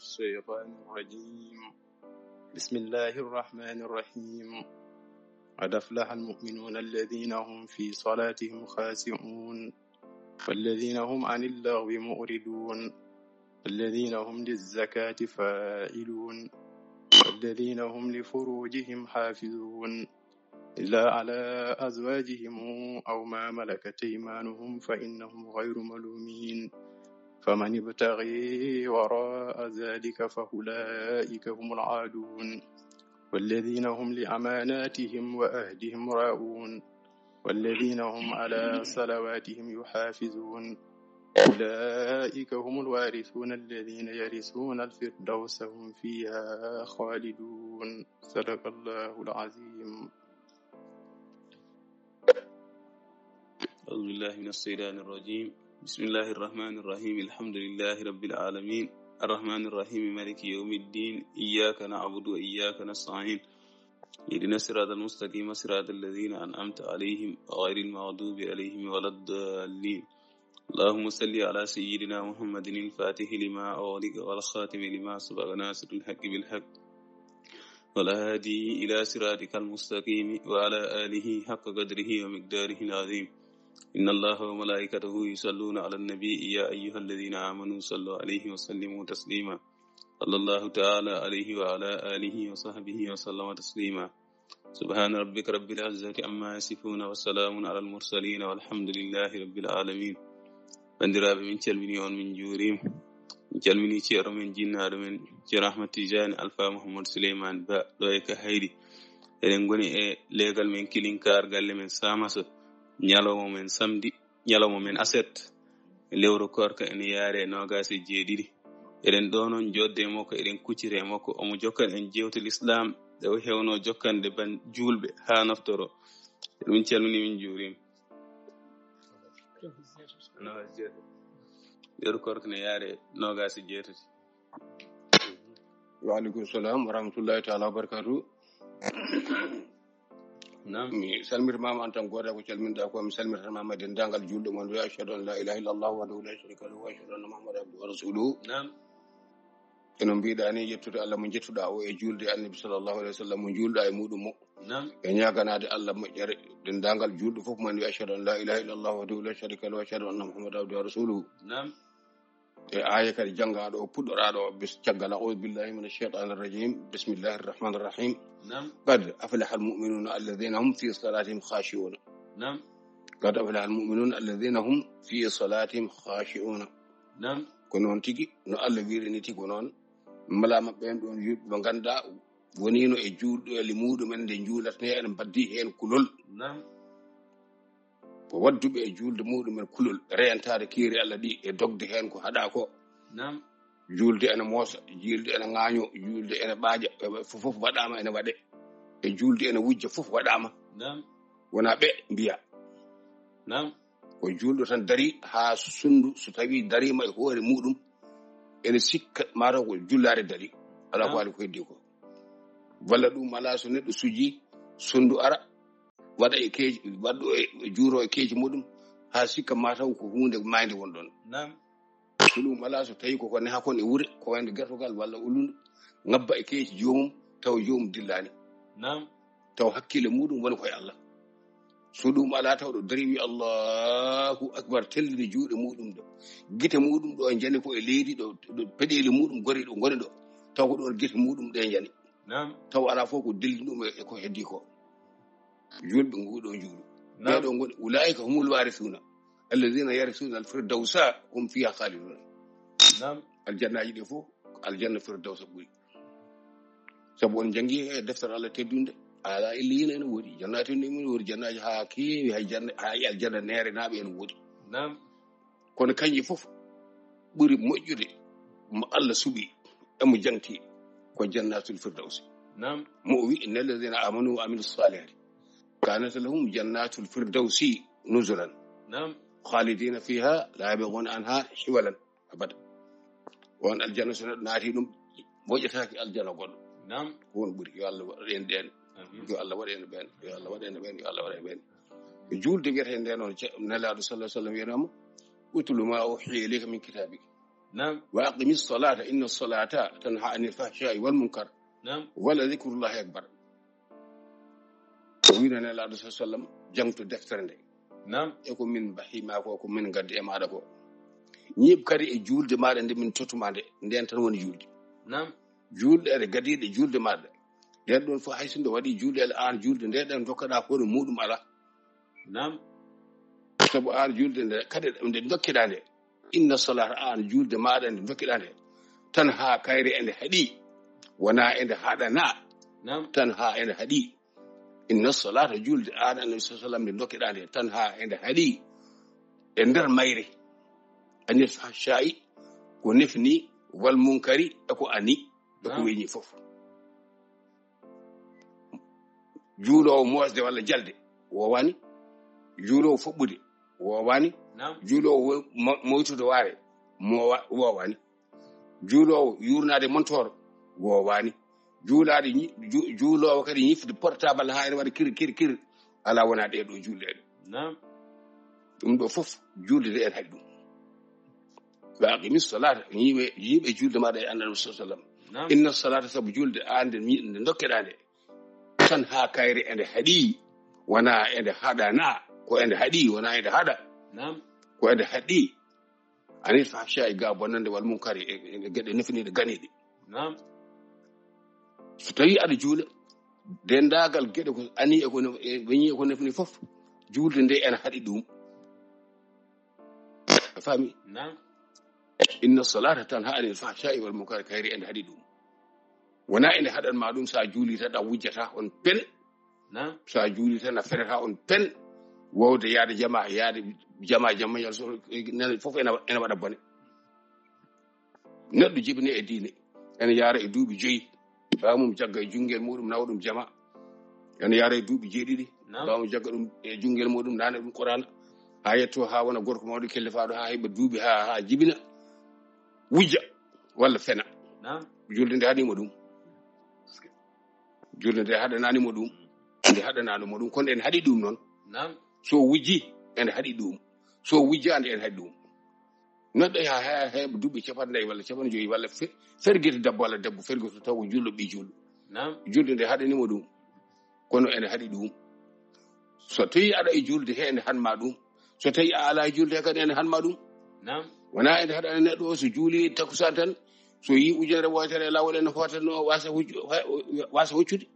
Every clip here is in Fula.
الشيطان الرجيم بسم الله الرحمن الرحيم قد أفلح المؤمنون الذين هم في صلاتهم خاشعون والذين هم عن اللغو معرضون والذين هم للزكاة فاعلون والذين هم لفروجهم حافظون إلا على أزواجهم أو ما ملكت أيمانهم فإنهم غير ملومين فمن ابتغي وراء ذلك فأولئك هم العادون والذين هم لأماناتهم وعهدهم راعون والذين هم على صلواتهم يحافظون أولئك هم الوارثون الذين يرثون الفردوس هم فيها خالدون صدق الله العظيم. أعوذ بالله من الشيطان الرجيم. بسم الله الرحمن الرحيم. الحمد لله رب العالمين الرحمن الرحيم مالك يوم الدين إياك نعبد وإياك نستعين اهدنا الصراط المستقيم صراط الذين أنعمت عليهم غير المغضوب عليهم ولا الضالين. اللهم صل على سيدنا محمد الفاتح لما أغلق والخاتم لما سبق ناصر الحق بالحق والهادي إلى صراطك المستقيم وعلى آله حق قدره ومقداره العظيم. إن الله وملائكته يصلون على النبي يا أيها الذين آمنوا صلوا عليه وسلموا تسليما. صلى الله تعالى عليه وعلى آله وصحبه وسلم تسليما. سبحان ربك رب العزة عما يصفون وسلام على المرسلين والحمد لله رب العالمين. bandiraɓe min calmini on min juurima min calmini ceero men jinnaɗo men ceero Ahmad Tidiane Alpha Mouhamadou Souleymane Ba ɗo e ka hayri eɗen goni e legal men kilinkar galle men Samaso ñalawma men samedi ñalawma men aset lewru korka ene yaare nogase jeeɗiɗi eɗen ɗo noon jodde makko eɗen kuccire makko omo jokkan en jewtel islam ɗe o hewno jokkande ban julɓe ha naftoro min calmini min juurima lewru korka ne yaare nogase jeetati. Wa alaikum salam wa rahmatullahi ta'ala wa barakatuh. mi salmirmama an tan goto ko calminɗa ko mi salmirtanmama dendagal julɗo mon wi ashhadu an la ilaha illallah wahdahu la sharika lahu wa ashhadu anna muhammadan abduhu wa rasuluhu. eno mbiɗa ni yettude Allah mo jettuɗa o e julde annabi sallallahu alaihi wa sallam mo julɗa e muɗum mo e ñaganade Allah moƴƴere dendagal julɗo fof man wi ashhadu an la ilaha illallah wahdahu la sharika lahu wa ashhadu anna muhammadan abduhu wa rasuluhu. e aya kadi janggaɗo o puɗɗoraɗo bis caggal a'udhu billahi minash shaitanir rajim bismillahir rahmanir rahim. qad aflaha almu'minuna alladhina hum fi salatihim khashi'un. qad aflaha almu'minuna alladhina hum fi salatihim khashi'un. ko noon tigi no Allah wirini tigi noon mala mabɓe en ɗon yimɓe ɓe ganduɗa wonino e juulɗoyle muɗumen nde juulatne en baddi hen kulol ko wadduɓe e julde muɗumen kulol reyantade kiiri Allah ɗi e dogde hen ko haɗa ko julde ene moosa julde ene ŋaaño julde ene ɓaaƴa fof waɗama ene waɗe e julde ene wujja fof waɗama wona ɓe mbiya ko julɗo tan dari ha sundu so tawi darima e hoore muɗum ene sikka mataw ko jullare dari ala ko ali ko heddi ko walla ɗum ala so neɗɗo suji sundu ara waɗa e keeji waɗɗo e juuro e keeji muɗum ha sikka mataw ko hunde mayde wonɗon so ɗum ala so tawi koko ne hakon e wuure ko wayde gertogal walla ulundu ngabba e keeji jomum taw jomum dillani taw hakkille muɗum woni koye Allah. so ɗum ala taw ɗo dari wi Allahu akbar tellide juuɗe muɗum ɗo gite muɗum ɗo e jani ko e leydi ɗo peɗeli muɗum gori ɗo goni ɗo taw ko ɗon gite muɗum ɗe jani taw ala fof ko dilli ɗum e ko heddi ko julɓe nguɗo juuɗo ɓeɗo goni ulaika humul warithuna alladhina yarithuna al-firdawsa hum fiha khalidun. aljannaji ɗe fof aljanna firdawsa ɓuri sabu on jangi e deftere Allah teddunde ala illiyina ene woodi jannati ene woodi jannaji ha keewi hay janna hay aljanna neere naaɓe ene woodi kono kanji fof ɓuri moƴƴude mo Allah suɓi emo janti ko jannatul firdawsi mo o wi innal ladhina amanu wa amilus salihati kanat lahum jannatul firdawsi nuzulan khalidina fiha la yabghuna anha hiwalan abada. on aljanna so neɗɗo naati ɗum moƴƴataki aljanna goɗɗo won ɓuri yo Allah waɗen ɗen yo Allah waɗen ɓen yo Allah waɗen ɓen yo Allah waɗen ɓen e julde wiyete nde noon nelaɗo sallallahu alaihi wasallam wiyanama utlu ma uhiya ilayka min kitabik نعم وأقم الصلاة إن الصلاة تنهى عن الفحشاء والمنكر نعم ولذكر الله أكبر وينا لا الله صلى الله عليه وسلم جنت دفتر ndey نعم eko min bahima ko min gaddi e maada ko ñib kadi e julde maada nde min totumade nden tan woni julde نعم julde ede gadide julde maada den don fo haysinde wadi julde el an julde nde den dokkada ko no mudum ala نعم sabu an julde nde kadi nde dokkida nde inna salata an julde maada nde dokkida nde tan ha kayre ende hadi wana ende hadana نعم tan ha ende hadi inna salata julde an annabi sallallahu alaihi wasallam nde dokkida nde tan ha ende hadi e nder mayre anil fahsha'i ko nefni wal munkari e ko ani e ko weñi fof juulowo mosde walla jalde wowani juulowo foɓɓude wowani نعم juulowo moytude waare wowani juulowo yurnade montor wowani juulowo kadi ñifde portable ha ene waɗa kir ala wona ɗeɗo julɗe ɗe نعم ɗum ɗo fof julde de en haɗi ɗum wa aqimi salata yiɓe julde maɗa e annabi sallallahu alaihi wasallam نعم inna salata sabu julde ande nde dokkeɗa nde tan ha kayre ende haɗi wona ende haɗana ko ende haɗi wona ende haɗa نعم ko ende haɗi anil fahsha'i ga bonnande wal munkari e geɗe nefiniɗe ganiɗe نعم so tawi aɗa juula dendagal geɗe ko ani e ko weñi e ko nefni fof julde nde ene haɗi ɗum a faami نعم inna salata tan ha anil fahsha'i wal munkari kayri ende haɗi ɗum wona ende haɗan ma ɗum sa juuli tan a wujjata on pen نعم sa juuli tan a ferata on pen wowde yaade jama yal so nene fof ene waɗa bone neɗɗo jibini e diine ene yaara e duuɓi 5 bamum jagga e jungel muɗum nawa ɗum jama ene yaara e duuɓi 7 نعم bamum jagga ɗum e jungel muɗum nane ɗum qur'ana ha yetto ha wona gorko mawɗo kellefaɗo ha heɓa duuɓi ha jibina wujja walla fena نعم julde nde haɗimo ɗum julde nde haɗananimo ɗum nde haɗananimo ɗum kono en haɗi ɗum noon نعم so wujji ene haɗi ɗum so wujjande ene haɗi ɗum neɗɗo yaha heɓa duuɓi 40 walla 50 walla ferguete debbo walla debbo ferguete taw julɗo ɓi julɗo نعم julde nde haɗanimo ɗum kono ene haɗi ɗum so tawi aɗa e julde he ene hanma ɗum so tawi a ala e julde he kadi ene hanma ɗum نعم wona ene haɗana neɗɗo o so juuli takusan tan so yi ujunere wotere e lawol ene hotanno wasa hoccude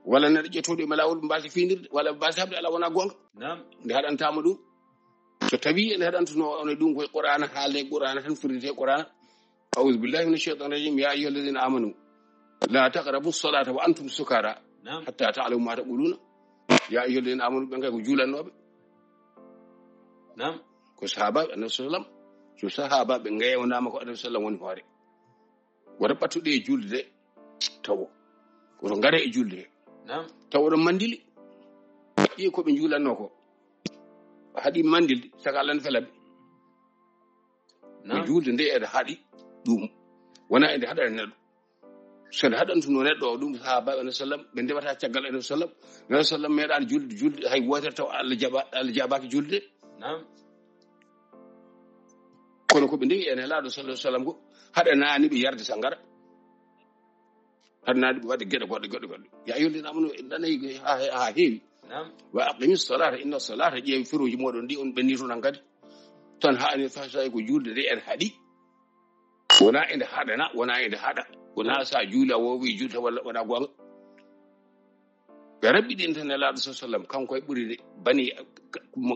walla neɗɗo ƴettuɗo e lawol mbasa findirde walla mbasa habde ala wona gonga نعم nde haɗantama ɗum so tawi ene haɗantuno one ɗum koye qur'ana haalde qur'ana tan firdete qur'ana a'udhu billahi minash shaitanir rajim ya ayyuhal ladhina amanu la taqrabu salata wa antum sukara نعم hatta ta'lamu ma taquluna ya ayyuhal ladhina amanu ɓe ngay ko juulannoɓe نعم ko sahaba annabi sallam so sahaba ɓe ngeewnama ko annabi sallam woni hoore wota ɓattuɗe e julde de tawo koto ngare e julde he نعم taw oɗon mandili ƴi koɓe juulanno ko haɗi mandilde saka Allah ne felaɓe نعم julde nde ede haɗi ɗum wona ede haɗana neɗɗo so nde haɗantuno neɗɗo o ɗum sahaba annabi sallam ɓe ndewata caggal annabi sallam meeɗani julde hay wotere taw Allah jabaki julde نعم kono ko ɓe ndewi ene laaɗo sallallahu alaihi wasallam ko haɗanani ɓe yarde sangara haɗanani ɓe waɗde geɗe goɗɗe ya ayyuhal amanu ɗanayi ha heewi نعم wa aqimis salata inna salata ƴeewi firoji moɗon ndi on ɓenni toon kadi tan ha anil fahsha'i ko julde nde ene haɗi wona ende haɗana wona ende haɗa wona sa juula wowi julta walla wona gonga ɓe raɓɓiɗin tan e laaɗo sallallahu alaihi wasallam kanko e ɓuri bani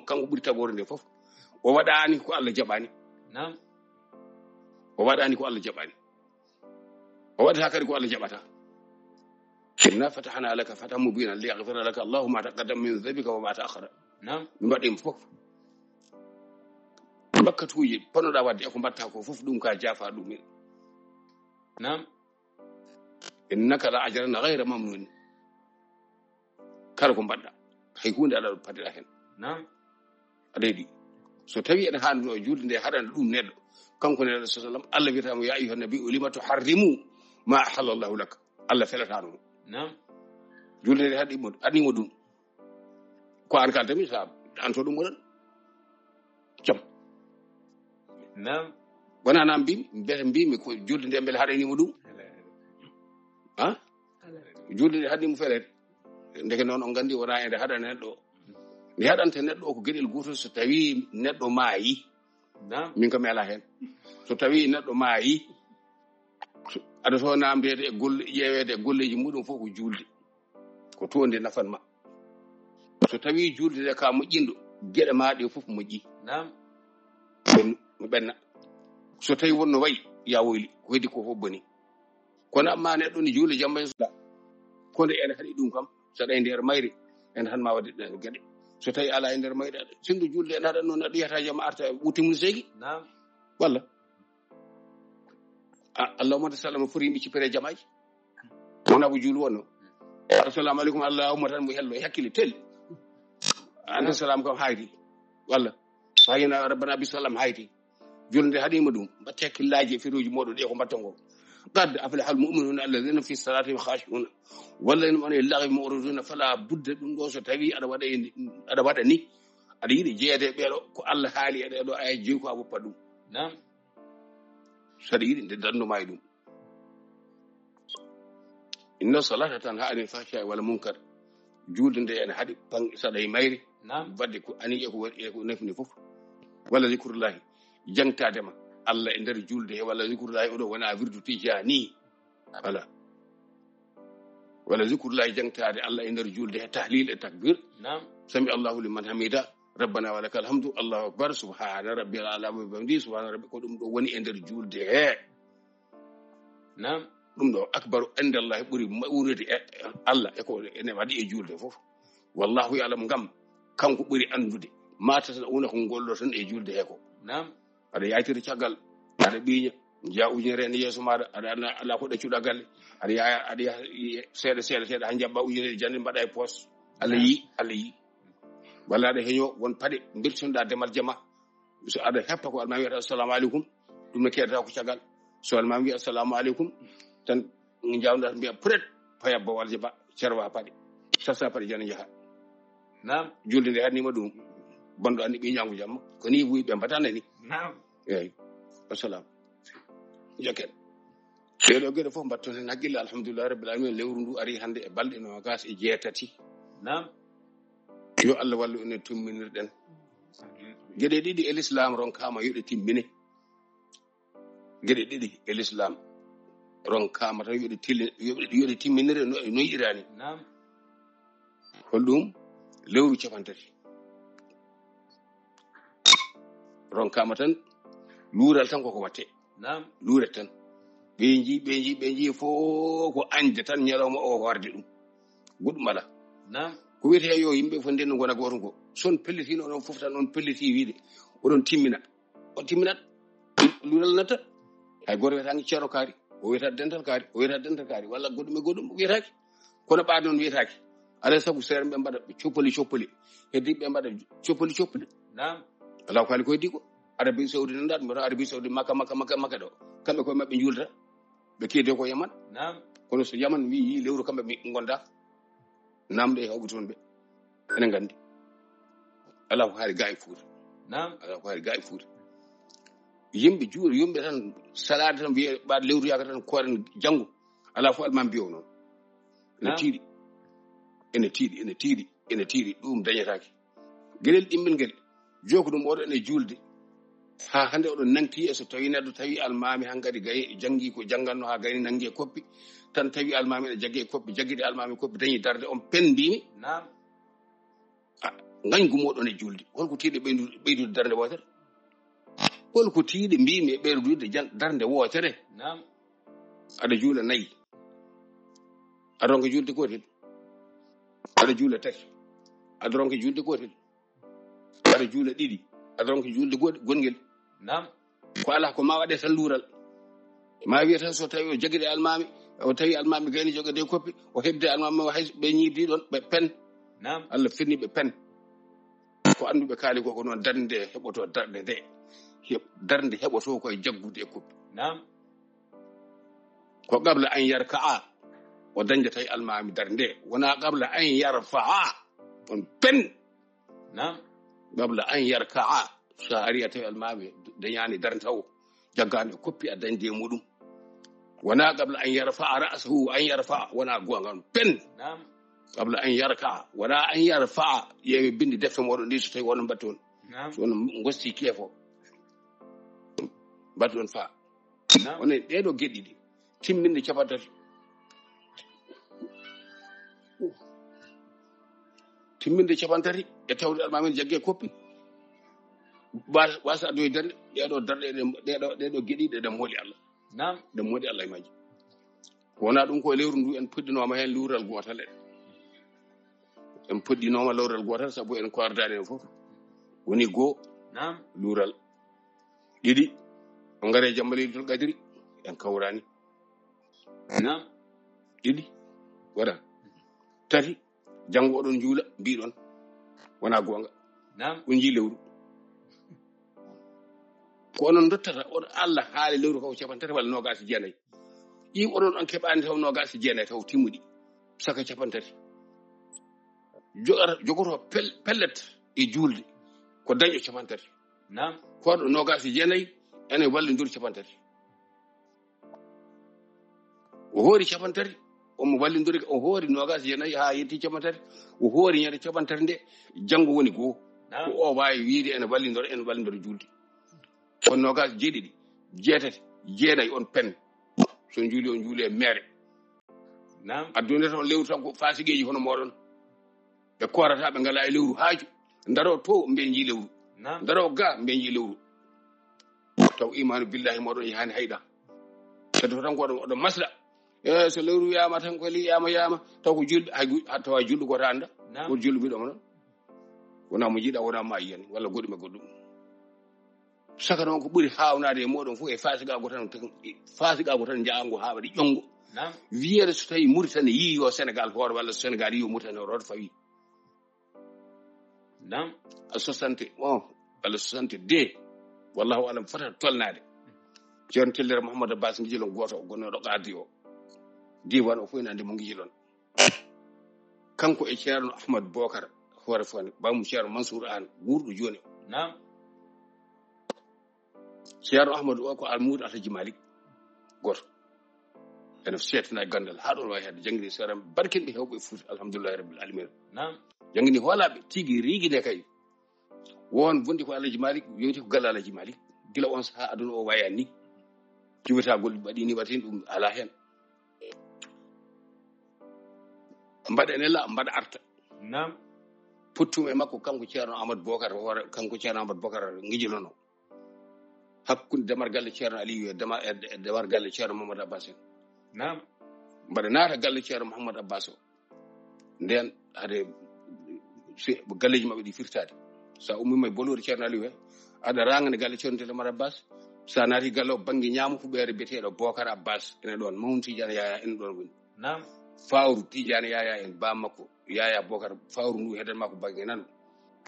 kanko ɓuri tagore nde fof o waɗani ko Allah jaɓani نعم o waɗani ko Allah jaɓani o waɗata kadi ko Allah jaɓata inna fatahna laka fatan mubinan liyaghfira laka Allahu ma taqaddama min dhanbika wa ma ta'akhkhara نعم mbaɗen fof bakkatuji panoɗa wadde eko mbatta ko fof ɗum ka jaafa ɗum نعم innaka la ajrana ghayra mamnun kala ko mbaɗɗa hay hunde aɗa padira hen نعم aɗayɗi so tawi ene hanno julde nde haɗana ɗum neɗɗo kanko neɗɗo sallallahu alaihi wasallam Allah wiyatamo ya ayyuhan nabiyyu lima tuharrimu ma ahallallahu lak Allah felatano نعم julde nde haɗimo ɗum ko an kaltami sa anto ɗum waɗan jam نعم wona nam mbimi ko julde nde mbele haɗanimo ɗum ha julde nde haɗanimo felede ndeke noon on gandi wona ende haɗana neɗɗo o nde haɗanta neɗɗo o ko gueɗel gotol so tawi neɗɗo maayi min kam mi ala hen so tawi neɗɗo maayi aɗa to namdede e golle ƴeewede e golleji muɗum fof ko julde ko to nde nafanma so tawi julde nde ka moƴƴinɗo gueɗe ma ɗe fof moƴƴi mo ɓenna so tawi wonno wayi ya woyli ko heddi ko fof boni kono amma neɗɗo ne juule jamba en suɗa konde ene haɗi ɗum kam saɗa e nder mayre en han ma wadde ɗen gueɗe so tawi ala e nder mayre sindu julde en haɗat noon neɗɗo yiyata jama arta ɓutimum seyki walla allahumma sallam foti yimɓe cippere jamaji wona ko juulu wonno assalamu aleykum allahumma tan mo hello e hakkille tel ande salam kam hayti walla fayina rabbana bisalam hayti julde haɗima ɗum mbatte hakkillaji e firuji moɗon ɗe ko mbatta ngo qad aflaha almu'minuna alladhina fi salatihim khashi'un walladhina hum anil lagwi mu'riduna fala budda ɗum ɗo so tawi aɗa waɗa ni aɗa yiɗi jeeyede ɓeeɗo ko Allah haali e ɗeɗo aya jeeyi ko a woppa ɗum saɗa yiɗi nde danduma e ɗum inna salata tan ha anil fahsha'i wal munkar julde nde ene haɗi saɗa e mayre wadde ko ani e ko waɗi e ko nafni fof walla zikrullahi jangtadema Allah e nder julde he walla zikrullahi oɗo wona wirdu tijani walla zikrullahi jangtade Allah e nder julde he tahlil e takbir sami Allahu liman hamida rabbana wa lakal hamdu Allahu akbar subhana rabbil ala wa bihamdi subhana rabbi ko ɗum ɗo woni e nder julde he ɗum ɗo akbaru indallahi ɓuri mawnude e Allah e ko ene waɗi e julde fof wallahu ya'lam ngam kanko ɓuri andude matata wona ko gollo tan e julde he ko aɗa yaytiri caggal aɗa ɓiiña jiya ujunere ne yeeso maɗa aɗa ala ko ɗaccuɗa galle aɗa yaha seeɗa ha jabba ujunere jande mbaɗa e poos Allah yi walla aɗa heño won paɗe mbirtinoɗa demal jama so aɗa heppa ko almami wiyata assalamu aleykum ɗum ne keedata ko caggal so almami wiya assalamu aleykum tan jawda mbiya peut être payabba walje ba cerwa paɗe sassa paɗe jana jaaha julde nde hannima ɗum bonɗo andi ɓiñangu jamma ko ni wuyi ɓe mbatana ni eyyi wassalam jokken ɗeɗo gueɗe fof mbatton hen haqqille alhamdulillah rabbil alamin lewru ndu ari hande e balɗe nogas e jeetati yo Allah wallu enen timminirɗen gueɗe ɗiɗi e l'islam ronkama yoɗe timmine gueɗe ɗiɗi e l'islam ronkama tan yoɗe timminire no yiɗirani holɗum lewru capantati ronkama tan luural tan koko watte luuret tan ɓe jii fof ko anje tan ñalawma o warde ɗum goɗɗum ala ko wiyete yo yimɓe fof nden gona goto ngo son pellitino onon fof tan on pelliti wiide oɗon timmina on timminat luural natta hay goto wiyetaki ceero kaari o wiyata dental kaari walla goɗɗum wiyetaki kono ɓaade noon wiyetaki alay saabu seere ɓe mbaɗa ɓe coppoli heddi ɓe mbaɗa coppoli ala ko haali ko heddi ko Arabie Saoudite nda ɗum Arabie Saoudite makka ɗo kamɓe koye mabɓe julta ɓe keede ko Yaman kono so Yaman wi yi lewru kamɓe mi gonda namde e hawɓe toon ɓe enen gandi ala ko haali ga e Fuuta yimɓe juuri yimɓe tan salade tan wiye ɓaade lewru yaka tan koren janggo ala fof almam mbiyo noon ene tiiɗi ɗum dañetake gueɗel ɗimmel guel joko ɗum oɗo ene julde ha hande oɗon nangti e so tawi neɗɗo tawi almami hankadi gayi jangi ko janganno ha gayni nangi e koppi tan tawi almami ene jaggi e koppi jagguide almami koppi dañi darde on pendimi gañgu moɗon e julde holko tiiɗe ɓeydude darde wotere holko tiiɗe mbimi e ɓeydude darde wotere aɗa juula nayyi aɗa ronka julde gotel aɗa juula tati aɗa ronka julde gotel aɗa juula ɗiɗi aɗa ronka julde gongel ko ala ko ma waɗe tan luural ma wiya tan so tawi o jagguide almami o tawi almami gayni jogade koppi o hebde almami o hay ɓe ñiidi ɗon ɓe pen Allah firni ɓe pen ko anduɓe kaali ko noon darde heɓoto darde heɓoto koye jaggude e koppi ko qabla an yarka'a o dañde tawi almami darde wona qabla an yarfa'a on pen qabla an yarka'a so ari a tawi almami dañani darde taw jaggande koppi a dañde muɗum wana qabla an yarfa ra'sahu an yarfa wana gonga pen qabla an yarka wana an yarfa yewi bindi defte moɗon ndi so tawi wonon batton so wonon gosti kefo batton fa onen ɗeɗo geɗɗi ɗi timminde capantati timminde capantati e tawde almamin jagge koppi wasa doy darde ɗeɗo darde ɗeɗo geɗi ɗe mooli Allah ɗe mooli Allah e majji wona ɗum ko lewru ndu en puɗɗinoma hen luural gotal en puɗɗinoma lewral gotal sabu en kordani en fof woni goo luural ɗiɗi o ngare Jambalidul Qadri en kawrani ɗiɗi waɗa tati janngo oɗon juula mbiɗon wona gonga unji lewru ko onon dottata on Allah haali lewru ko capantati walla nogasi jeenayi ɗi oɗon on keɓani taw nogasi jeenayi taw timmudi saka capantati jogoto pellet e julde ko daño capantati koɗo nogasi jeenayi ene wallidir capantati o hoori capantati omo wallidori o hoori nogasi jeenayi ha yetti capantati o hoori ñande capantati nde janngo woni goo ko o wawi wiide ene wallidori julde on nogas jeeɗiɗi jeetati jeenayi on pen so juuli on juuli e mere addunde tan lewru tan ko fasigueji hono moɗon ɓe korata ɓe ngala e lewru haaju daro to mbeji lewru daro ga mbeji lewru taw imanu billahi moɗon yahani hayɗa kadi tan ko oɗon masla so lewru wiyama tan ko li yama taw ko julɓe tawa julɗo goto anda ko julɗo mbiɗoma noon wona mo jiiɗa wona ma yiyan walla goɗɗum e goɗɗum saka noon ko ɓuri hawnade e moɗon fof e fasigago tan jaango ha waɗi ƴongo wiyeede so tawi Mauritanie yi yo Sénégal hoore walla Sénégal yi yo Mauritanie hoore fawi a 61 walla 62 wallahu alam fotata tolnade ceerno Tellere Mouhamadou Abbas gijilon goto gonnoɗo qadi o diwan o fof ene andi mo gijilon kanko e ceerno Ahmad Bokar hoore fone bamu ceerno Mansour An wurɗo joni ceerno Ahmadou o ko almudo Alhaji Malik goto ene seetina gandal ha ɗon wawi hedde jangguini seeram barkinɓe hewɓe Fouta alhamdulillahi rabbil alamin jangguini hoolaɓe tigui rigui kay won wondi ko Alhaji Malik yewti ko galle Alhaji Malik gila on saha aduna o wayani ni jiwatagol waɗi ni watin ɗum ala hen mbaɗen ela mbaɗa arta pottum e makko kanko ceerno Amadou Bokar hoore kanko ceerno Amadou Bokar gijilono hakkunde damar galle ceerno Aliou e damar galle ceerno Mamadou Abbas en mbaɗa naata galle ceerno Mouhamadou Abbas o nden hade galleji maɓɓe ɗi firtade sa ummima e bolori ceerno Aliou he aɗa rangane galle ceerno Mamadou Abbas sa naati galle o banggue ñaamo fuɓere biyeteɗo Bocar Abbas ene ɗon Mamoudou Tidiane Yaya ene ɗon woni fawru Tidiane Yaya en ba makko Yaya Bocar fawru ndu hedan makko banggue nano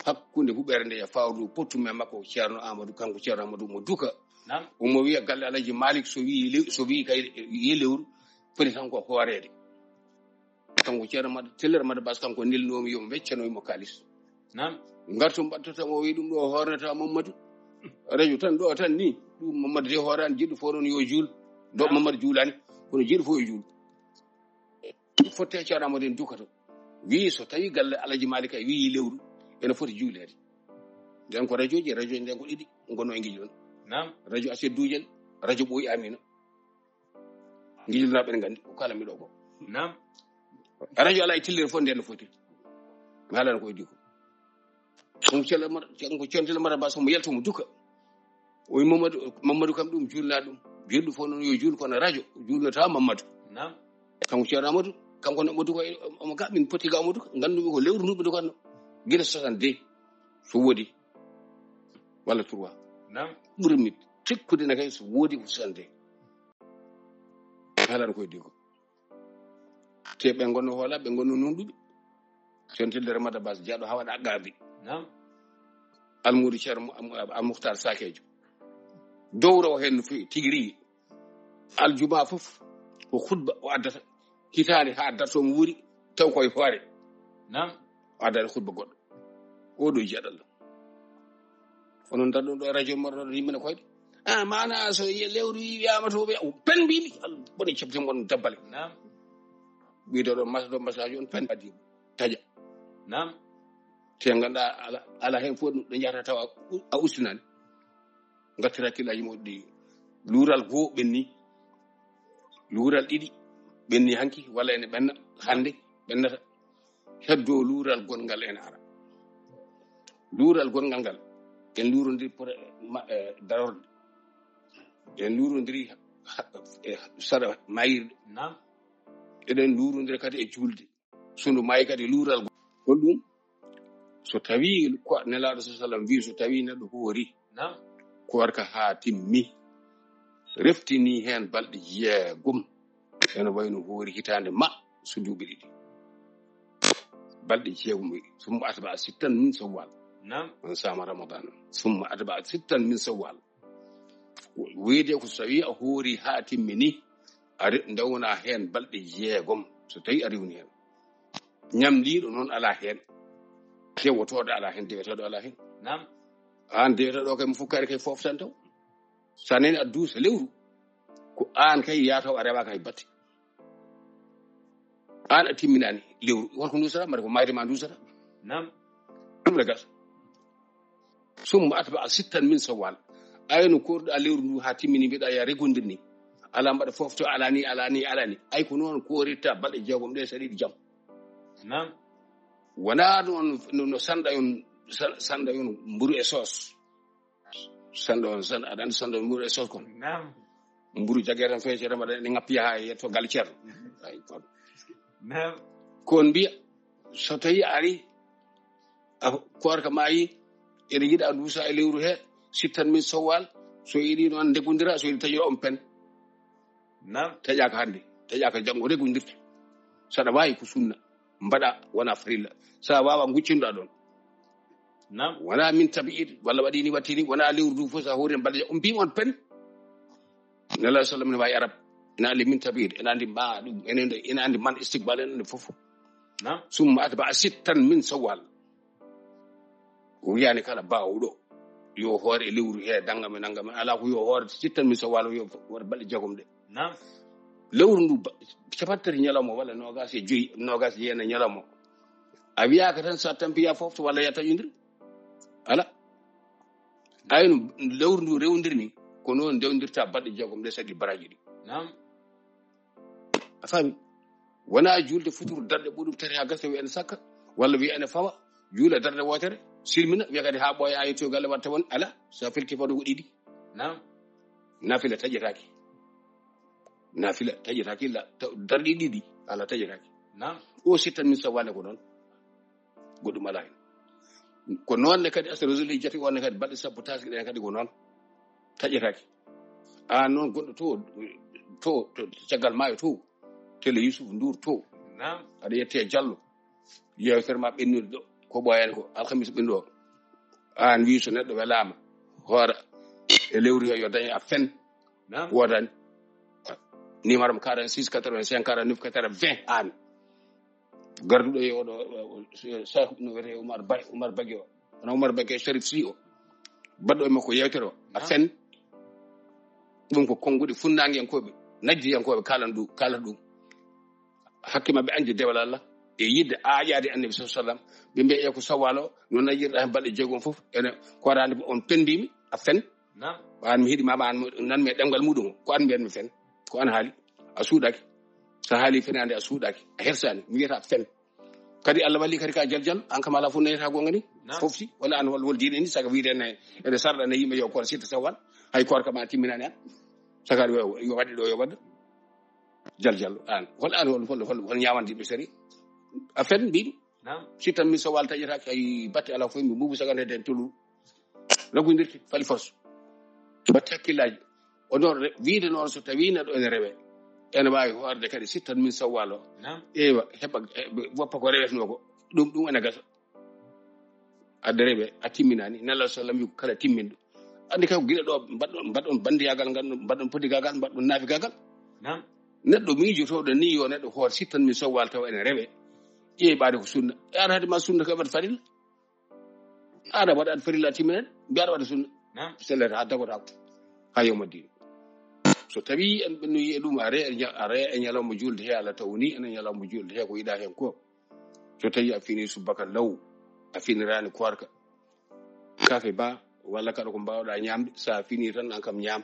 hakkunde huɓere nde e fawru ndu pottume makko ceerno Amadou kanko ceerno Amadou mo duka omo wiya galle Alhaji Malik so wi kay yi lewru foti tan ko hoorede kanko ceerno Tellere Madou Abbas kanko nelnomi yomo weccanoymo kalis gartum mbattata mo wi ɗum ɗo hornata Mamadou radio tan ɗo tan ni ɗum Mamadou de horani jiɗɗo fof noon yo juul do Mamadou juulani kono jiɗɗo fof yo juul fotte ceerno Amadou en dukato wi so tawi galle Alhaji Malik kay wi lewru ene foti juulede nden ko radio nden ko ɗiɗi gonno e gijilon radio Aset Dujel radio Ɓooyi Amina gijilnaɓe ne gandi ko kala miɗo ko radio ala e tillere fof nden no foti mi halano koye diko ko ceerno Tellere Madou Abbas mo yaltomo duka o wi Mamadou kam ɗum julna ɗum jiɗɗo fof noon yo juul kono radio julnata Mamadou kanko ceerno Amadou kanko no Amadou ko omo ga min poti ga Amadou gandumi ko lewru nduɓe dukanno gila 62 so woodi walla 3 ɓurmi tekkude ne kay so woodi ko 62 halano koye diko te ɓe gonno hoola ɓe gonno nunɗuɓe ceerno Tellere Madou Abbas jaaɗo ha waɗa aggaɓe almudo ceerno Mouhtar Sakejo dowro o hen no fewi tigui rigui aljuma fof ko khutba o addata hitande ha dartomo wuuri taw koye hoore addani khutba goɗɗo oɗo jiyaɗalla onon darɗon ɗo radio moɗon yimɓene koyɗe mana so lewru wi'ama to ɓe pen mbimi boni cebte mon dabbale ɓiɗoɗo masɗo masaji on pen adi taƴa te ganduɗa ala hen fof ɗo jahata taw a ustinani gattira hakkillaji moɗi luural goo ɓenni luural ɗiɗi ɓenni hanki walla ene ɓenna hande ɓennata heddo luural gongal ene ara luural gongal ngal en luurodiri pour darorde en luurodiri saɗa mayirɗe eɗen luurodiri kadi e julde sondu mayi kadi luural hol ɗum so tawi ko nelaɗo sa sallam wi so tawi neɗɗo hoori ko warka ha timmi reftini hen balɗe jeegom ene wayno hoori hitande ma so duuɓi ɗiɗi balɗe jeegom summa atba sittan min sawwal on sama ramadan summa atba sittan min sawwal weede ko so tawi a hoori ha timmini ari ndawna hen balɗe jeegom so tawi a rewni hen ñamliɗo noon ala hen tewotoɗo ala hen dewetoɗo ala hen an dewetoɗo kay mo fukkari kay foftan taw sa nani a duusa lewru ko an kay yataw a rewaka hay batte an a timminani lewru holko dusata mbaɗa ko mayde ma dusata ɗum le gas summa atba sittan min sawwal ayno korɗa lewru ndu ha timmini mbiɗa ya regondir ni ala mbaɗa fofto alani ay ko noon koritta balɗe jeegom ɗe so ɗiɗi jaam wona no sanda yon mburu e sos sanda on aɗa andi sanda mburu e sos kon mburu jaguetan feccere mbaɗa ɗe ngappi ha yetto gal ceerno kon mbiya so tawi ari korka mayi ene yiɗa duusa e lewru he sittan min sowwal so yiɗi noon ndegodira so yiɗi taƴira on pen taƴaka hande taƴaka janggo regodirta saɗa wawi ko sunna mbaɗa wona farilla sa wawa guccinɗa ɗon wona min tabi'id walla waɗini wattini wona lewru du fof sa hoori balɗe on mbimon pen nala sallam ne wawi arab ina andi min tabi'id ina andi ma ɗum ina andi man istiqbal ene fof summa atba sittan min sawwal o wiyani kala bawɗo yo hoore e lewru he dangame ala ko yo hoore sittan min sawwal yo hoore balɗe jeegom ɗe lewru ndu capantati ñalawma walla nogas e joyi nogas e jeena ñalawma a wiyaka tan sa tampiya fofto walla ya taƴodir ala ayno lewru ndu rewdirni ko noon dewdirta balɗe jeegom ɗe sadi baraji ɗi a faami wona julde futuro darɗe ɓuɗum tati ha gasa wi ene sakka walla wi ene fawa juula darɗe wotere silmina wiya kadi ha ɓooya ha yetto galle watta won ala sa filti fado ko ɗiɗi nafila taƴetaki la darɗi ɗiɗi ala taƴetaki o sittan min sawwal ko noon goɗɗum ala hen ko noonne kadi asa résuli jati onne kadi balɗe sappo taski ɗen kadi ko noon taƴetaki an noon goɗɗo to caggal maayo to tele Yusuf Ndour to aɗa yette Diallo yewtere ma ɓennude ɗo ko ɓoyani ko alhamis ɓendu o an wi so neɗɗo welama hoora e lewru yo dañi a fen wodani numéro mo 46 85 49 80 an garduɗo e oɗo cheikh no wiyete Oumar Bagui o wona Oumar Bagui Sharif Sy o baɗɗo e makko yewtere o a fen ɗum ko konnguɗe funnaguiyankoɓe najjiyankoɓe kalata ɗum hakke mabɓe andi dewal Allah e yidde aaƴade annabi sallallahu alaihi wasallam ɓe mbiya e ko sawalo no najjirɗa hen balɗe jeegom fof ene korande on pendimi a fen an mi hiɗimama an nanmi e ɗemgal muɗum ko an mbiyatmi fen ko an haali a suuɗaki so haali fenade a suuɗaki a hersani mi wiyata fen kadi Allah walli kadi ka jaljal an kam ala fof nayata gonga ni fofti walla an wol diine ni saka wiide ene sarɗa ne yimɓe yo koor sitta sawal hay korka ma timminani an saka yo waɗi ɗo yo wadda jaljallo an hol ñawandiɓe sari a fen mbimi sittan min sawal taƴetaki ay batte ala fof mi buubu sagande den tolu ragodirti fali force batte hakkillaji o noon wiide noon so tawi neɗɗo ene rewe ene wawi hoorde kadi sittan min sawwal o ewa heɓa woppa ko rewetno ko ɗum ene gasa adde rewe a timminani nalla sallam wi ko kala timminɗo andi kay ko guila ɗo mbaɗɗon bandiyagal ngal mbaɗɗon podigagal mbaɗɗon naafigagal neɗɗo miijotoɗo ni yo neɗɗo hoor sittan min sawwal taw ene rewe ƴeeɓade ko sunna aɗa haade ma sunna ko waɗa farilla aɗa waɗa farilla timminani mbiyaɗa waɗa sunna sellete ha dagotako ha yawmadin so tawi en ɓennoyi e ɗum are e ñalawma julde he ala tawni enen ñalawma julde he ko yiɗa hen ko so tawi a fini subaka law a finirani korka kafe ba walla kaɗa ko mbawɗa ñamde sa fini tan an kam ñam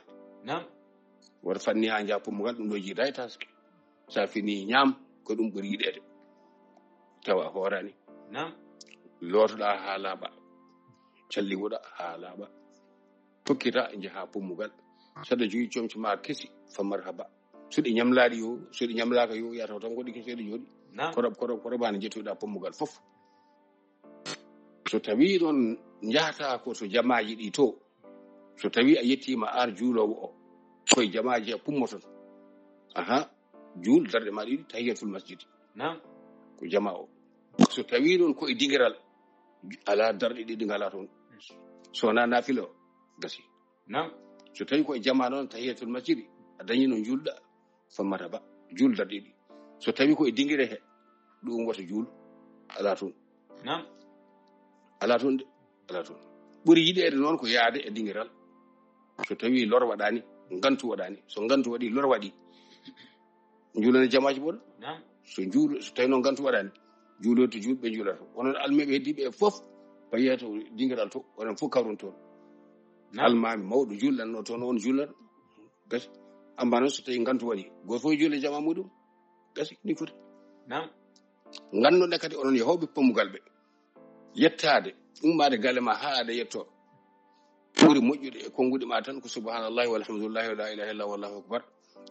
wata fanni ha jaa pommugal ɗum ɗo jiida e taske sa fini ñam ko ɗum ɓuri yiɗede tawa horani lotoɗa ha laaɓa calligoɗa ha laaɓa tokkita jaha pommugal saɗa joyi comci ma kesi fa marhaba suɗi ñamlaɗi yo suɗi ñamlaka yo yataw tan goɗi keseɗe jooɗi korobani jettoɗa pommugal fof so tawi ɗon jahata ko to jamaji ɗi to so tawi a yettima ar juulowo o koye jamaji he pummoton aha juul darɗe ma ɗiɗi tahiyatul masjid ko jama o so tawi ɗon koye digiral ala darɗe ɗiɗi ngala toon sowona nafila o gasi so tawi koye jama noon tahiyatul masjid a dañi no julɗa fammata ba juul darɗe ɗiɗi so tawi koye dingire he ɗum wata juul ala toon ala toon de ala toon ɓuri yiɗede noon ko yaade e dingiral so tawi lor waɗani gantu waɗani so gantu waɗi lor waɗi juulane jamaji ɓoɗo so tawi noon gantu waɗani juulo to julɓe juulata onon almeɓe heddiɓe fof payeto dingiral to onon fof kawron toon almami mawɗo julɗanno toon on juulata gasi amba noon so tawi gantu waɗi goto fof juule jama muɗum gasi ni foti gannoɗe kadi onon yahoɓe pommugal ɓe yettade ummade galle ma ha aɗa yetto ɓuri moƴƴude e konguɗe ma tan ko subhanallahi walhamdulillahi wa la ilaha illallah wallahu akbar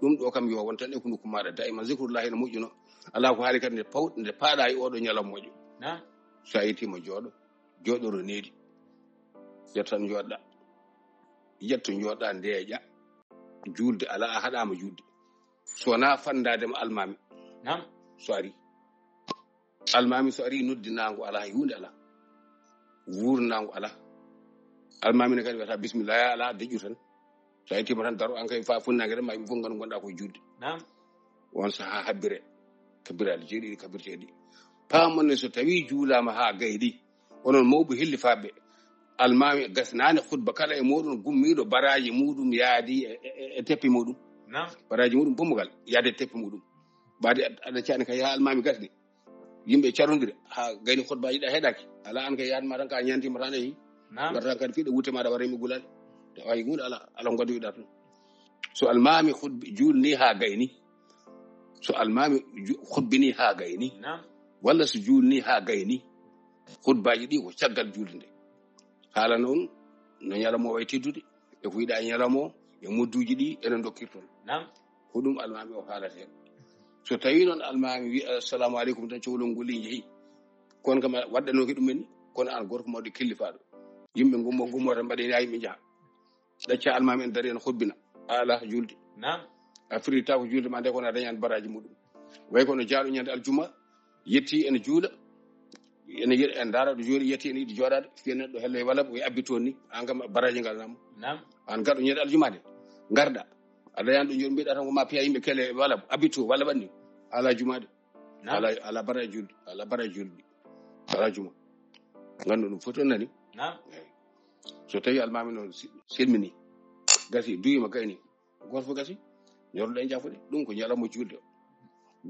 ɗum ɗo kam yo won tan e ko nokku maɗa daiman zicrullahi ne moƴƴuno ala ko haali kadi nde paaɗa e oɗo ñalam moƴƴo so a yettima jooɗoro needi yettan jooɗɗa yetto jooɗɗa ndeeƴa julde ala a haɗama julde sowona fandadema almami so ari almami so ari noddinago ala hunde ala wurnago ala almami ne kadi wiyata bisimillah ya ala deƴƴu tan so yettima tan daro an kay fa funnage ma yimɓe fof gandu gonɗa koye julde won saha habbire kabiraɗe jeeɗiɗi kabirteɗi pamonne so tawi juulama ha gayɗi onon mawɓe hellifaɓe almami gasnani khutba kala e moɗon gummiɗo baraji muɗum yaadi e teppi muɗum baraji muɗum pommugal yaade e teppi muɗum ɓaade aɗa cani kay ha almami gasni yimɓe carodire ha gayni khutba yiɗa heɗaki ala an kay yaadma tan ka ñantima tan eyi gartan kadi fiɗe wutte maɗa waɗa yimɓe gulade wayi hunde ala godoyɗa toon so almami julni ha gayni so almami khutbini ha gayni walla so julni ha gayni khutbaji ɗi ko caggal julde nde haala noon no ñalamo way teddude e ko yiɗa e ñalamo e modduji ɗi enen dokkirton ko ɗum almami o haalata hen so tawi noon almami wi assalamu aleykum tan cohlol ngolli jeehi kono kam waɗɗanoki ɗumen ni kono an gorko mawɗo killifaɗo yimɓe gummo tan mbaɗeni ha yimɓe jaaha ɗacca almami en dari en hobbina ala julde a firita ko julde ma nde kono a dañani baraji muɗum way kono jaaɗo ñande aljuma yetti ene juula en daara ɗo jooɗi yetti ene yiɗi jooɗade fiya neɗɗo hello e walla o abbi toon ni an kam baraji ngal nammo an gaɗo ñande aljumade garɗa a dañani ɗo jooɗi mbiɗa tan ko ma piya yimɓe kele e walla abbi to walla ɓanni ala jumade ala baraji julde ala baraji julde ala juma gandu ɗum fof on nani so tawi almami noon silmini gasi duyima gayni goto fof gasi ñorɗo e jafude ɗum ko ñalawma julde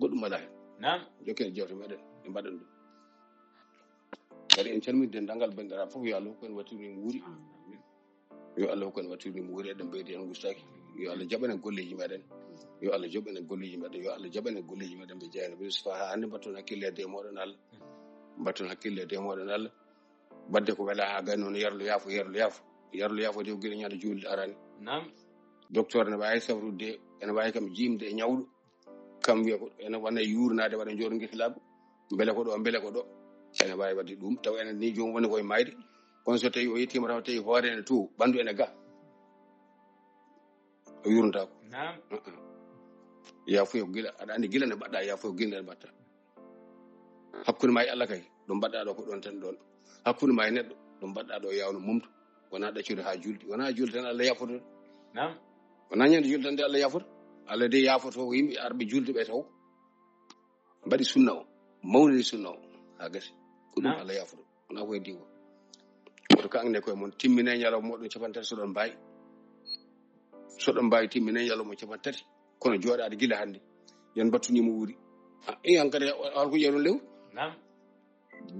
goɗɗum ala hen jokken jewte meɗen e mbaɗan ɗum kadi en calmini dendagal bandiraɓe fof yo Allah hokku en wattirde wuuri yo Allah hokku en wattirde wuuri eɗen ɓeydi en gustaki yo Allah jaɓanen golleji meɗen yo Allah jaɓanen golleji meɗen yo Allah jaɓanen golleji meɗen ɓe jeyani ɓe so ha hande mbatton hakkille e demoɗon Allah mbatton hakkille e demoɗon Allah badde ko wela ha gay noon yarlo yaafo de ko gueɗe ñande julde arani docteur ne wawi sawrude ene wawi kam jimde e ñawɗo kam wiya ko ene wona yurnade waɗa jooɗo guese labbo beele ko ɗo ene wawi wadde ɗum taw enen ni jomum woni koye mayde kono so tawi o yettima taw tawi hoore ene to ɓandu ene ga o yurnatako yafuya ko gila aɗa andi gila ne mbaɗɗa yafuya ko gila ne mbatta hakkude ma e Allah kay ɗo mbaɗɗa ɗo ko ɗon tan ɗon hakkude ma e neɗɗo ɗo mbaɗɗa ɗo yawno mumto wona ɗaccude ha julde wona julde tan Allah yafoto wona ñande julde tan de Allah yafoto Allah de yafoto ko yimɓe arɓe julde ɓe taw mbaɗi sunna o mawnini sunna o ha gasi ko ɗum Allah yafoto wona ko heddi ko woto ka angne koye moon timmine ñalaw moɗon capantati so ɗon mbawi soɗon mbawi timminen yalowma capan tati kono jooɗade gila hannde yen battunimo wuuri en kadi alko yeeron lewru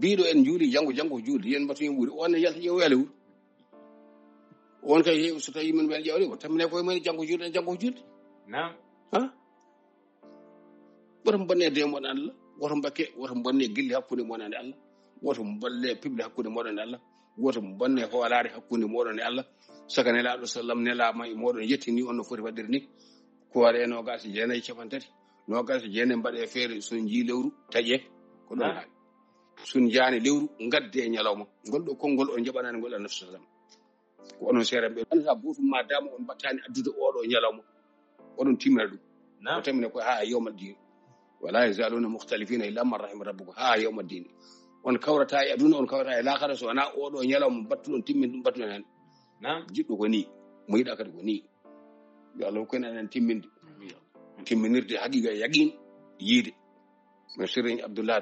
biiɗo en juuli janngo juulde yen battunimo wuuri on yalta ƴeewo lewru on kay heewi so tawi min ɓen ƴewde ko tammine koye mumen janngo juulde woto bonne demon Allah woto bakke woto bonne gilli hakkunde moɗon e Allah woto bolle pible hakkunde moɗon e Allah woto bonne hoolare hakkunde moɗon e Allah saka nelaɗo sallam nelama e moɗon yettini on no foti waɗirde ni ko waɗe nogas jeenayi capantati nogas jeene mbaɗe feere son jii lewru taƴe ko ɗon haali sun jaani lewru gadde e ñalawma golɗo konngol o jaɓanani ngol annabi sallam ko onon seeran ɓe anda butum ma dama on battani addude oɗo ñalawma oɗon timmina ɗum o tamine ko ha yawmal din wala yazaluna mukhtalifina illa man rahima rabbuka ha yawmal din on kawrata e aduna on kawrata e lakara so wana oɗo ñalawma battuɗon timmin ɗum battuɗon hen jiɗɗo ko ni mo yiɗa kadi ko ni yo Allah ko enen timminde timminirde haqiqa yaqin yiide no Serigne Abdoullah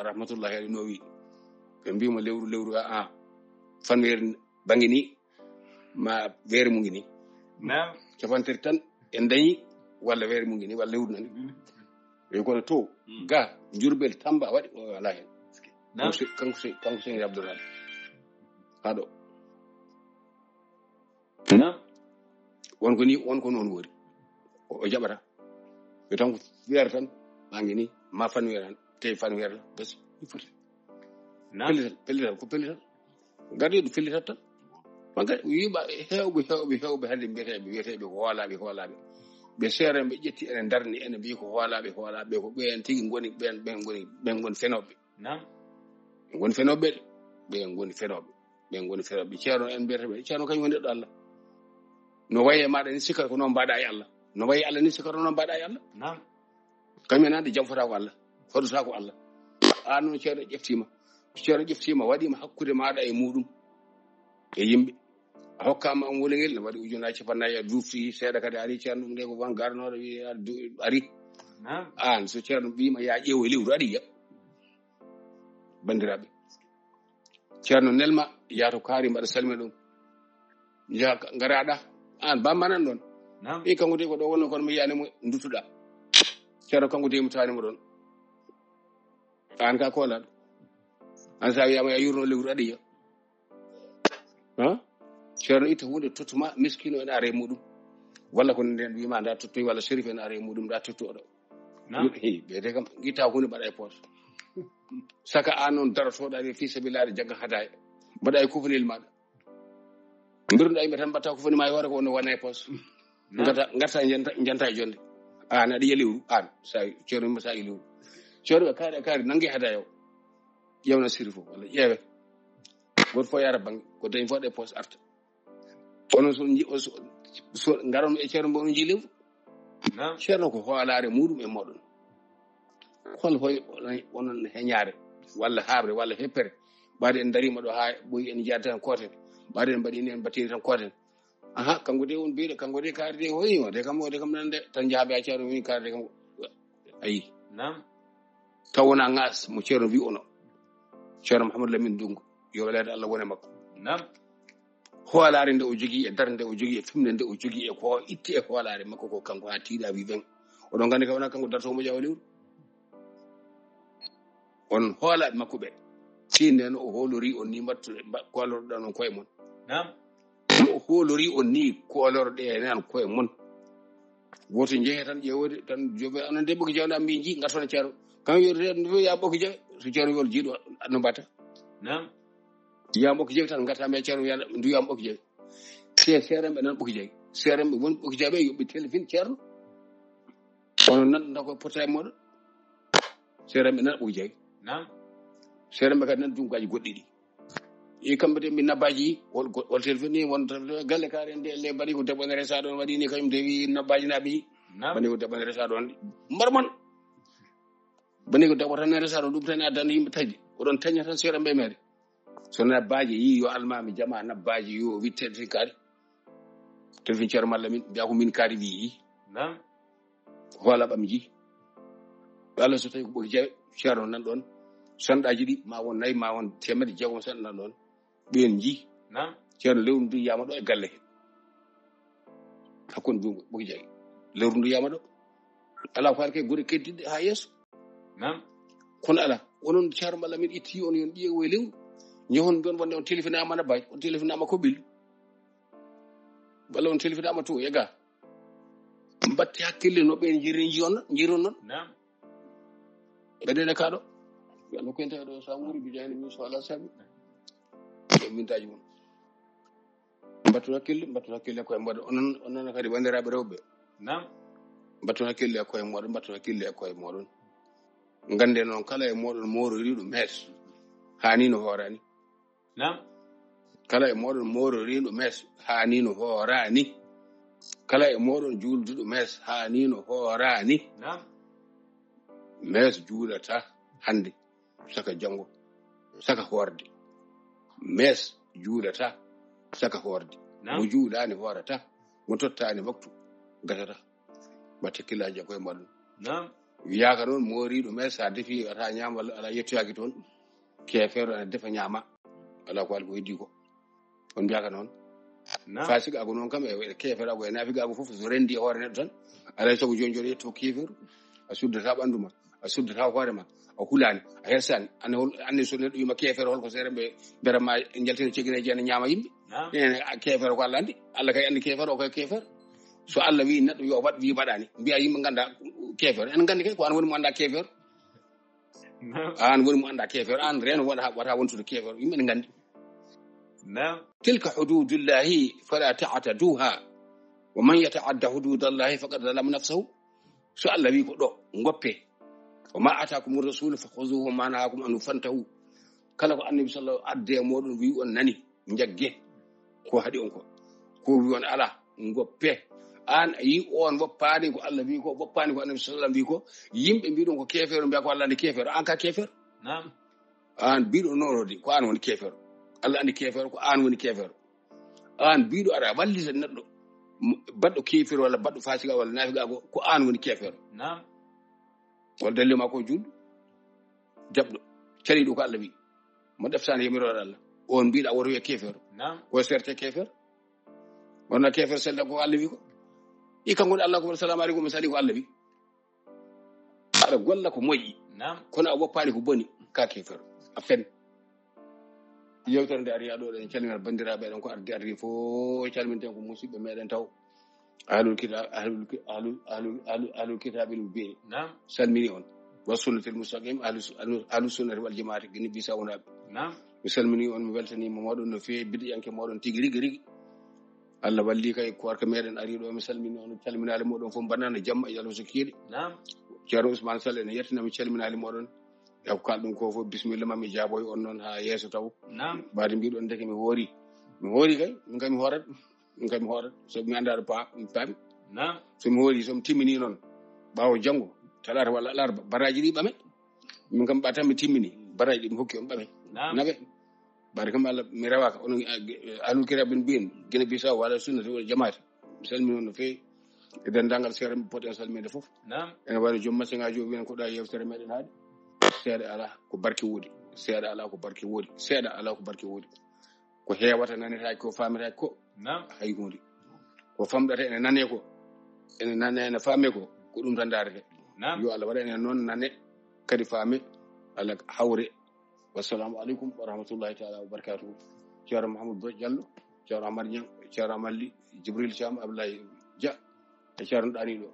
rahmatullahi alayhi no wi ɓe mbima lewru fanweere bangi ni ma weere mu ngi ni capantati tan en dañi walla weere mu ngi ni walla lewru nani ɓe kono to ga Jurbel Tamba waɗi o wala hen kanko Serigne Abdoullah haɗo wonko noon wori o jaɓata yo tan ko weere tan mangi ni ma fanweere tan te fanweere la bes foti pellital ko pellital gardiɗo pellital tan manga wiiɓa hewɓe hande wiyeteɓe ko hoolaɓe ɓe seeran ɓe ƴetti ene darni ene mbi ko hoolaɓe ko ɓen tigi goni ɓen goni fenoɓe goni fenoɓe de ɓen goni fenoɓe ceerno en mbiyeteɓe ceerno kañum woni neɗɗo Allah no wayi e maɗa ni sikkata ko noon mbaɗa e Allah no wayi Allah ni sikkata noon mbaɗa e Allah kañum nande jam fota ko Allah hoɗota ko Allah an noon ceerno ƴeftima waɗima hakkude maɗa e muɗum e yimɓe a hokkama on wolengel ne waɗi ujunaji capannayi a dufti seeɗa kadi ari ceerno ɗum nde ko wan garnoɗo wi ari an so ceerno wima ya ƴeewo e lewru aɗa yiya bandiraɓe ceerno nelma yaato kaari mbaɗa salmina ɗum garaɗa an bammanan ɗon i kanko de ko ɗo wonno kono mi yiyanimo duttuɗa ceerno kanko de mi tanimo ɗon an ka kolaɗo an sa wiyama ya yurno lewru aɗa yiya ceerno itta hunde tottuma miskino ene are muɗum walla ko nden wima nda tottoy walla sérif ene are muɗum nda tottoɗo ɓeyde kam guitta hunde mbaɗa e poche saka an noon darotoɗa fi sabilillahi jagga hadaya mbaɗa e kufanil maɗa mbirnuɗa yimɓe tan mbatta kufani ma e hoore ko ono wona e poche garta janta e jonde an aɗa yiya lewru an sa ceerno mima sa yi lewru ceerno ɓe kaari nangue hadaya o ƴewna sérif o walla ƴeewe goto fof yara banggue ko dañi fof ɗe poche arta onon so garon e ceerno mbo ono jii lewru ceerno ko hoolare muɗum e moɗon hol hoy onon heñare walla haɓre walla heppere ɓaade en darima ɗo ha ɓoyi en jiyata tan koten ɓaade en mbaɗini en battini tan koten kanko de won mbiɗo kanko de kaari de hoyi ode kam nande tan jaaɓe a ceerno wi kaari de kam ayi taw wona ŋas mo ceerno wi ono ceerno Mouhamadou Lamine Dungo yo welede Allah wone makko hoolare nde o jogui e darde nde o jogui e fimde nde o jogui e ko itti e hoolare makko ko kanko ha tiiɗa wi ɓen oɗon gandi ka wona kanko dartomo ƴawa lewru on hoolaɓe makko ɓe sinde no o hoolori on ni mbattuɗe kolorɗan on koye mon no o hoolori on ni kolorɗe enen koye mon woto jeehe tan ƴewode tan joɓe onon de ɓoki jawɗa mbi ji gartone ceerno kam wiyoto ya ɓoki jawe so ceerno wiol jiiɗo no mbatta yiyama ɓoki jawi tan garta mbiya ceerno wiyana duyama ɓoki jawi seerenɓe nan ɓoki jawi seerenɓe woni ɓoki jawi ɓe yoɓɓe téléphone ceerno onon nanɗa ko porta e moɗon seerenɓe nan ɓoki jawi seerenɓe kadi nan dunkaji goɗɗi ɗi i kamɓe de mi nabbaji wol téléphone ni won galle kaare nde le mbaɗi ko debbo ne resa ɗon waɗi ni kañum de wi nabbaji naɓe yi mbaɗi ko debbo ne resa ɗon mbarmon bani ko debbo tan ne resa ɗon ɗum tan addana yimɓe taƴi oɗon taña tan seerenɓe meɗe so nabbaji yi yo almami jama nabbaji yo wi téléphone kaari téléphone ceerno malla min mbiya ko min kaari wi yi hoolaɓam ji Allah so tawi ko ɓoki jawe ceerno nan ɗon sanɗaji ɗi ma won nayyi ma won temedde jeegom sanɗa nan ɗon ɓen ji ceerno lewru ndu yiyama ɗo e galle he hakkunde dungo boki jayi lewru ndu yama ɗo ala ko halke gure keddidde ha yeeso kono ala onon ceerno Allah min itti on yon ƴeewo e lewru ñehon gon wonde on téléphonama na bay on téléphonama ko bil walla on téléphonama to yega mbatti hakkille no ɓen jiron non ɓeɗene kaɗo yalla ko enta ɗo sa wuri bi jahani min so ala sabi e mintaji mon mbattu hakkille koye moɗon onon kadi bandiraɓe rewɓe mbattu hakkille koye moɗon mbattu hakkille koye moɗon gande noon kala e moɗon mororiɗo mes hani no horani kala e moɗon mororiɗo mes hani no horani kala e moɗon julduɗo mes hani no horani mes juulata hande saka jango saka horde mes juulata saka horde mo juulani horata mo tottani waktu gatata batte killaji koye moɗon wiyaka noon moriɗo mes sa defi ata ñama ala yettoyaki toon kefere ana defa ñama ala ko ko heddi ko on mbiyaka noon fasigago noon kam e kefere ago e nafigago foof so rendi e hoore neɗɗo tan alay saago joni joni yetto keferu a suddata ɓandu ma a suddata hoore ma a hulani a hersani anne so neɗɗo wima kefere holko seere ɓe berama jaltene cegineji ene ñaama yimɓe ene kefere ko Allah andi Allah kay andi kefere o koye kefere so Allah wi neɗɗo yo waɗ wi waɗani mbiya yimɓe ganda kefere en gandi kay ko an woni mo anda kefere an woni mo anda kefere an reno wata wontude kefere yimɓe ne gandi tilka hududullahi fala ta'taduha wa man yata'adda hududallahi faqad zalama nafsahu so Allah wi ko ɗo goppe wa ma atakum rasul fakhuzuhu wa ma nahakum an fantahu kala ko annabi sallallahu adde moɗon wi on nani jagge ko haɗi on ko wi on ala goppe an yi on woppani ko Allah wi ko woppani ko annabi sallallahu wi ko yimɓe mbiɗon ko kefere mbiya ko Allah andi kefere an ka kefere an mbiɗo nonode ko an woni kefere Allah andi kefere ko an woni kefere an mbiɗo aɗa wallita neɗɗo baɗɗo kefere walla baɗɗo fasiga walla nafiga ko an woni kefere wala dallima ko julɗo jaɓɗo cariɗo ko Allah wi mo ɗeftani yamiroɗo Allah on mbiɗa woto wiye kefere ko serte kefere wonna kefere selda ko Allah wi ko i kanko Allah ko salamu aleykum mi sali ko Allah wi aɗa golla ko moƴƴi kono a woppani ko boni ka kefere a fen yewtere nde ari aɗo ɗen calminat bandiraɓe ɗen ko ardi fof calminten ko musidɓe meɗen taw ahlul kitabil mubin salmini on wa sunnatil mustaqim ahlus sunnati wal jamaati gini bisa wonaɓe mi salmini on mi weltanima moɗon no fewi biɗiyanke moɗon tigui rigui Allah walli kay ko warka meɗen ari ɗo mi salmini on calminali moɗon fof mbanana jamma e yalo so kiiɗe ceerno Ousmane Sall ene yettina mi calminali moɗon e ko kalɗum ko fof bisimilla ma mi jaaboy on noon ha yeeso taw mbade mbiɗon deke mi hoori kay min kam mi hoorat so mi andaɗo mi paami so mi hoori somi timmini noon ɓaawo janngo talata walla alarba baraji ɗi ɓame min kam ɓa tan mi timmini baraji ɗi mi hokki on ɓame naɓe bade kam Allah mi rewaka onon ahlul kitabil mbiyen guine Bisaw walla sunnati walla jamaati mi salmini on no fewi e dendagal seere mi poten salminde fof ene waɗi joom massiŋaji o wiyen ko ɗa yewtere meɗen haade seeɗa ala ko barke woodi seeɗa ala ko barke woodi seeɗa ala ko barke woodi ko heewata nanetaaki ko faametaki ko hay hunde ko famɗata ene nane ko ene nane ene faame ko ɗum tan daarete yo Allah waɗa enen noon nane kadi faame Allah hawre wassalamu aleykum wa rahmatullahi taala wa barakatuhu ceerno Mahamadou Ba Diallo ceerno Amar Niang ceerno Amalli Djibril Thiam Abdoulaye Dia e ceerno ɗaniɗo